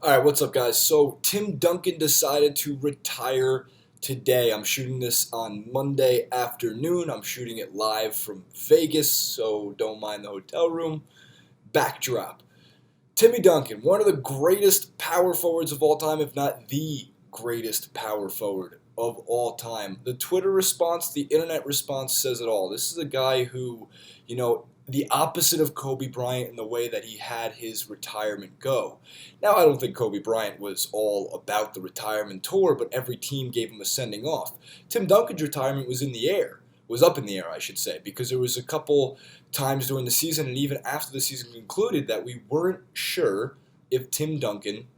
All right, what's up, guys? So, Tim Duncan decided to retire today. I'm shooting this on Monday afternoon. I'm shooting it live from Vegas, so don't mind the hotel room. Backdrop. Timmy Duncan, one of the greatest power forwards of all time, if not the greatest power forward of all time. The Twitter response, the internet response says it all. This is a guy who, the opposite of Kobe Bryant in the way that he had his retirement go. Now, I don't think Kobe Bryant was all about the retirement tour, but every team gave him a sending off. Tim Duncan's retirement was in the air, was up in the air, I should say, because there was a couple times during the season and even after the season concluded that we weren't sure if Tim Duncan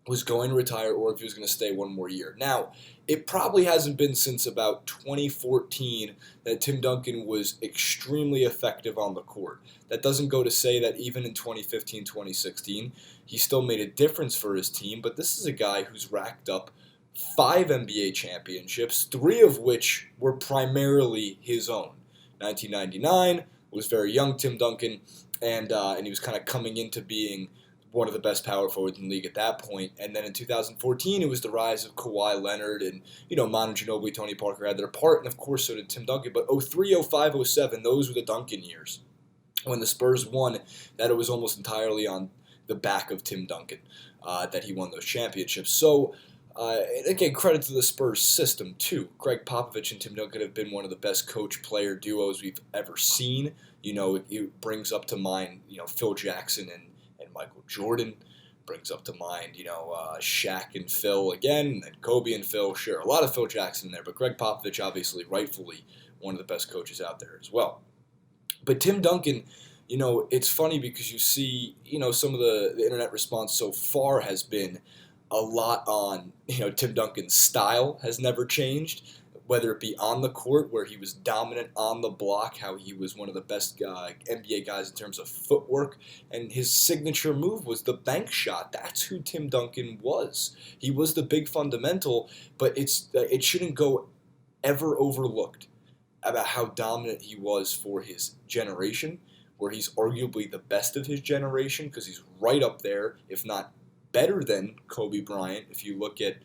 was going to retire or if he was going to stay one more year. Now, it probably hasn't been since about 2014 that Tim Duncan was extremely effective on the court. That doesn't go to say that even in 2015, 2016, he still made a difference for his team, but this is a guy who's racked up 5 NBA championships, 3 of which were primarily his own. 1999 was very young Tim Duncan, and he was kind of coming into being one of the best power forwards in the league at that point. And then in 2014, it was the rise of Kawhi Leonard and, Manu Ginobili, Tony Parker had their part, and of course so did Tim Duncan. But 03, 05, 07, those were the Duncan years when the Spurs won, that it was almost entirely on the back of Tim Duncan that he won those championships. So, again, credit to the Spurs system, too. Gregg Popovich and Tim Duncan have been one of the best coach-player duos we've ever seen. It brings up to mind, Phil Jackson and Michael Jordan. Brings up to mind, Shaq and Phil again, and Kobe and Phil. Sure, a lot of Phil Jackson there, but Gregg Popovich, obviously, rightfully, one of the best coaches out there as well. But Tim Duncan, it's funny because you see, some of the internet response so far has been a lot on, Tim Duncan's style has never changed, whether it be on the court where he was dominant on the block, how he was one of the best NBA guys in terms of footwork, and his signature move was the bank shot. That's who Tim Duncan was. He was the big fundamental, but it shouldn't go ever overlooked about how dominant he was for his generation, where he's arguably the best of his generation because he's right up there, if not better than Kobe Bryant. If you look at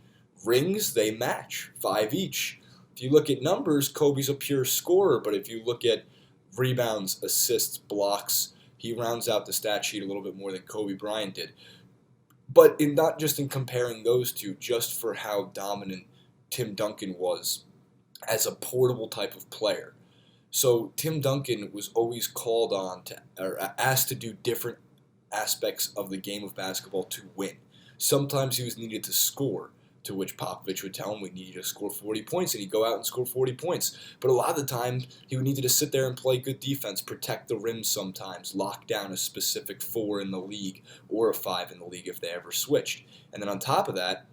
rings, they match, 5 each. If you look at numbers, Kobe's a pure scorer, but if you look at rebounds, assists, blocks, he rounds out the stat sheet a little bit more than Kobe Bryant did. But not just in comparing those two, just for how dominant Tim Duncan was as a portable type of player. So Tim Duncan was always called on to or asked to do different aspects of the game of basketball to win. Sometimes he was needed to score, to which Popovich would tell him we need you to score 40 points, and he'd go out and score 40 points. But a lot of the time, he would need to sit there and play good defense, protect the rim sometimes, lock down a specific 4 in the league or a 5 in the league if they ever switched. And then on top of that,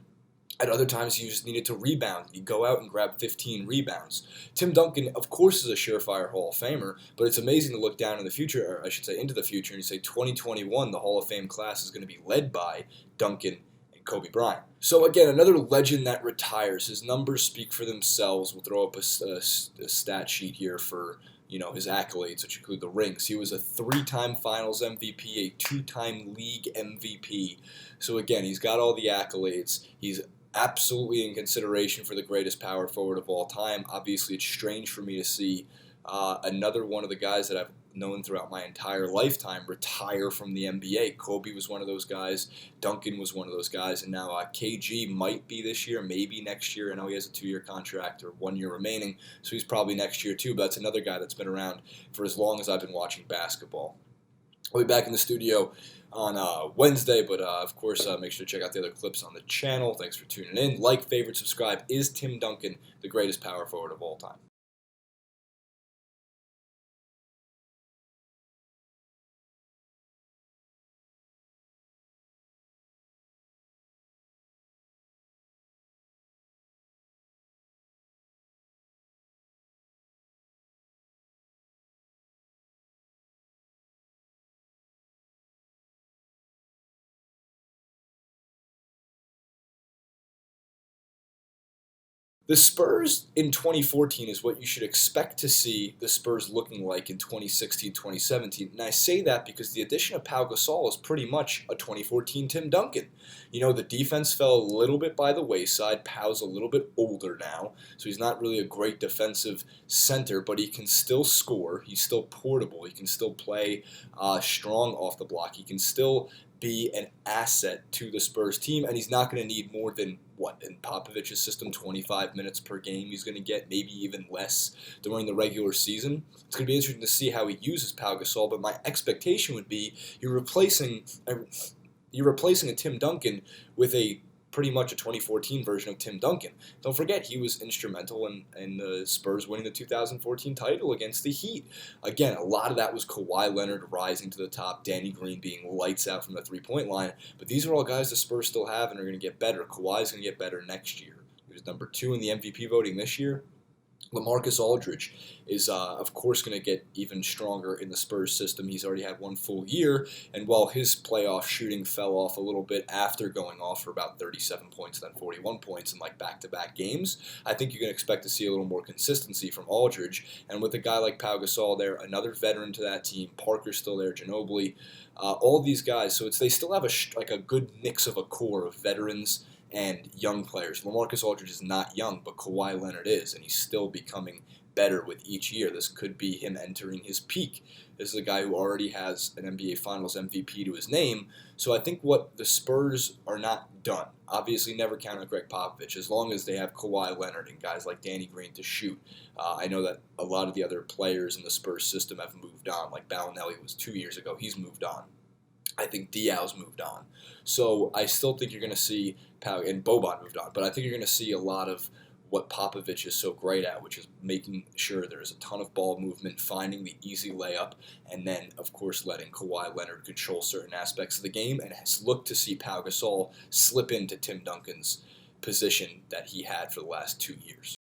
at other times, he just needed to rebound. He'd go out and grab 15 rebounds. Tim Duncan, of course, is a surefire Hall of Famer, but it's amazing to look down in the future, or I should say into the future, and you say 2021, the Hall of Fame class is going to be led by Duncan and Kobe Bryant. So again, another legend that retires. His numbers speak for themselves. We'll throw up a stat sheet here for his accolades, which include the rings. He was a 3-time Finals MVP, a 2-time league MVP. So again, he's got all the accolades. He's absolutely in consideration for the greatest power forward of all time. Obviously, it's strange for me to see another one of the guys that I've known throughout my entire lifetime retire from the NBA. Kobe was one of those guys. Duncan was one of those guys. And now KG might be this year, maybe next year. I know he has a 2-year contract or 1 year remaining, so he's probably next year too. But that's another guy that's been around for as long as I've been watching basketball. I'll be back in the studio on Wednesday, but of course, make sure to check out the other clips on the channel. Thanks for tuning in. Like, favorite, subscribe. Is Tim Duncan the greatest power forward of all time? The Spurs in 2014 is what you should expect to see the Spurs looking like in 2016, 2017. And I say that because the addition of Pau Gasol is pretty much a 2014 Tim Duncan. You know, the defense fell a little bit by the wayside. Pau's a little bit older now, so he's not really a great defensive center, but he can still score. He's still portable. He can still play strong off the block. He can still be an asset to the Spurs team, and he's not going to need more than, what, in Popovich's system, 25 minutes per game he's going to get, maybe even less during the regular season. It's going to be interesting to see how he uses Pau Gasol, but my expectation would be you're replacing a Tim Duncan with a pretty much a 2014 version of Tim Duncan. Don't forget, he was instrumental in the Spurs winning the 2014 title against the Heat. Again, a lot of that was Kawhi Leonard rising to the top, Danny Green being lights out from the three-point line. But these are all guys the Spurs still have and are going to get better. Kawhi's going to get better next year. He was number 2 in the MVP voting this year. Lamarcus Aldridge is, of course, going to get even stronger in the Spurs system. He's already had one full year, and while his playoff shooting fell off a little bit after going off for about 37 points, then 41 points in like back-to-back games, I think you can expect to see a little more consistency from Aldridge. And with a guy like Pau Gasol there, another veteran to that team, Parker's still there, Ginobili, all these guys. So they still have a good mix of a core of veterans and young players. Lamarcus Aldridge is not young, but Kawhi Leonard is, and he's still becoming better with each year. This could be him entering his peak. This is a guy who already has an NBA Finals MVP to his name, so I think what the Spurs are not done. Obviously, never count on Gregg Popovich, as long as they have Kawhi Leonard and guys like Danny Green to shoot. I know that a lot of the other players in the Spurs system have moved on, like Bellinelli was 2 years ago. He's moved on. I think Diaw's moved on. So I still think you're going to see Pau, and Boban moved on, but I think you're going to see a lot of what Popovich is so great at, which is making sure there's a ton of ball movement, finding the easy layup, and then, of course, letting Kawhi Leonard control certain aspects of the game, and has looked to see Pau Gasol slip into Tim Duncan's position that he had for the last 2 years.